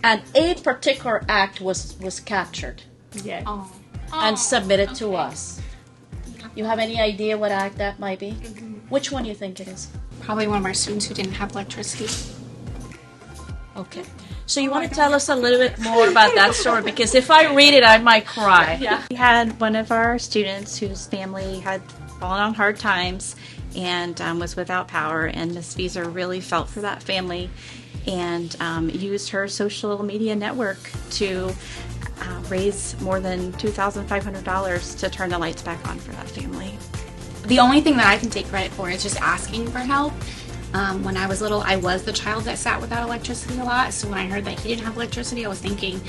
And a particular act was captured and submitted to us. You have any idea what act that might be? Which one do you think it is? Probably one of our students who didn't have electricity. Okay. So you want to tell us a little bit more about that story? Because if I read it, I might cry. Yeah. We had one of our students whose family had fallen on hard times and was without power, and Ms. Visa really felt for that family and used her social media network to raise more than $2,500 to turn the lights back on for that family. The only thing that I can take credit for is just asking for help. When I was little, I was the child that sat without electricity a lot, so when I heard that he didn't have electricity, I was thinking,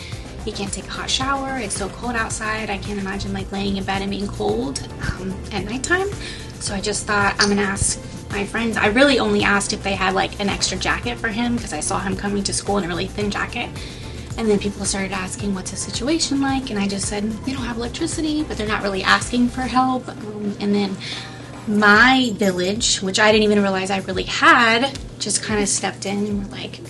he can't take a hot shower, it's so cold outside, I can't imagine like laying in bed and being cold at nighttime. So I just thought, I'm gonna ask my friends. I really only asked if they had like an extra jacket for him, because I saw him coming to school in a really thin jacket. And then people started asking, what's his situation like? And I just said, we don't have electricity, but they're not really asking for help. And then my village, which I didn't even realize I really had, just kind of stepped in and were like,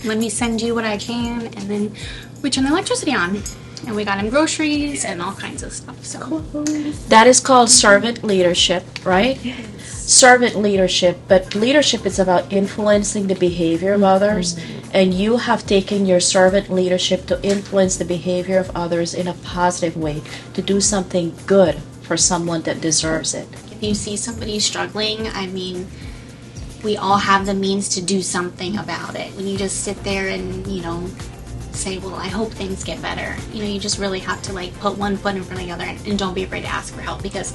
let me send you what I can. And then we turned the electricity on. And we got him groceries and all kinds of stuff. So That is called servant leadership, right? Yes. Servant leadership, but leadership is about influencing the behavior of others, and you have taken your servant leadership to influence the behavior of others in a positive way, to do something good for someone that deserves it. if you see somebody struggling, I mean, we all have the means to do something about it. When you just sit there and, you know, say, well, I hope things get better. You know, you just really have to like put one foot in front of the other and don't be afraid to ask for help, because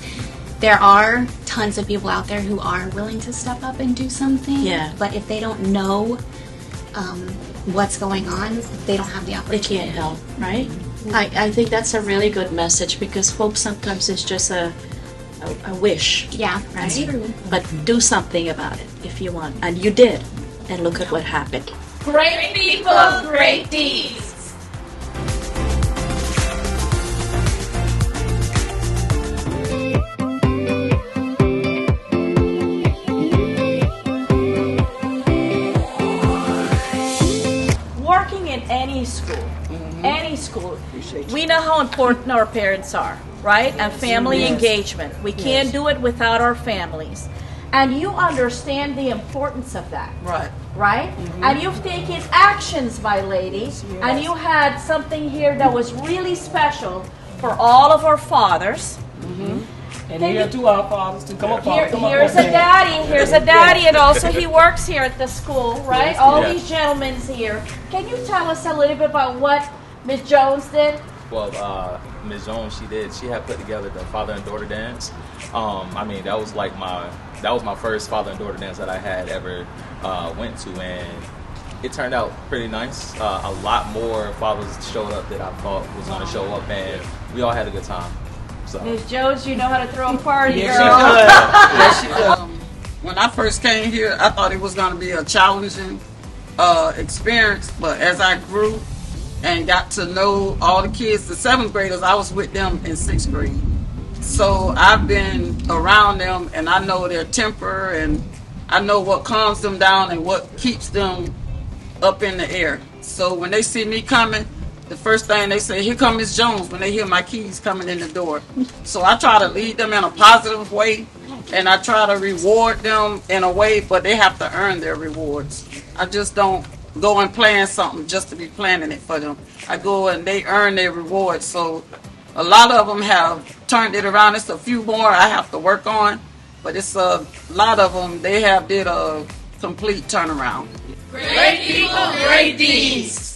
there are tons of people out there who are willing to step up and do something. Yeah. But if they don't know what's going on, they don't have the opportunity. They can't help, right? I think that's a really good message, because hope sometimes is just a wish. Yeah, that's Right? true. But do something about it if you want. And you did. And look at what happened. Great people, great deeds. Working in any school, we know how important our parents are, right? And family engagement. We can't do it without our families. And you understand the importance of that. Right? And you've taken actions, my lady, and you had something here that was really special for all of our fathers. And here to our fathers to come up. Here's a daddy, and also he works here at the school, right? All these gentlemen's here. Can you tell us a little bit about what Ms. Jones did? Well, Ms. Jones, she had put together the father and daughter dance. I mean, that was my first father and daughter dance that I had ever went to, and it turned out pretty nice. A lot more fathers showed up that I thought was going to show up, and we all had a good time. So. Ms. Jones, you know how to throw a party, girl. Yes, she does. When I first came here, I thought it was going to be a challenging experience, but as I grew and got to know all the kids, the 7th graders, I was with them in 6th grade. So I've been around them, and I know their temper, and I know what calms them down and what keeps them up in the air. So when they see me coming, the first thing they say, here comes Ms. Jones, when they hear my keys coming in the door. So I try to lead them in a positive way, and I try to reward them in a way, but they have to earn their rewards. I just don't go and plan something just to be planning it for them. I go and they earn their rewards. So a lot of them have turned it around. It's a few more I have to work on, but it's a lot of them, they have did a complete turnaround. Great people, great deeds.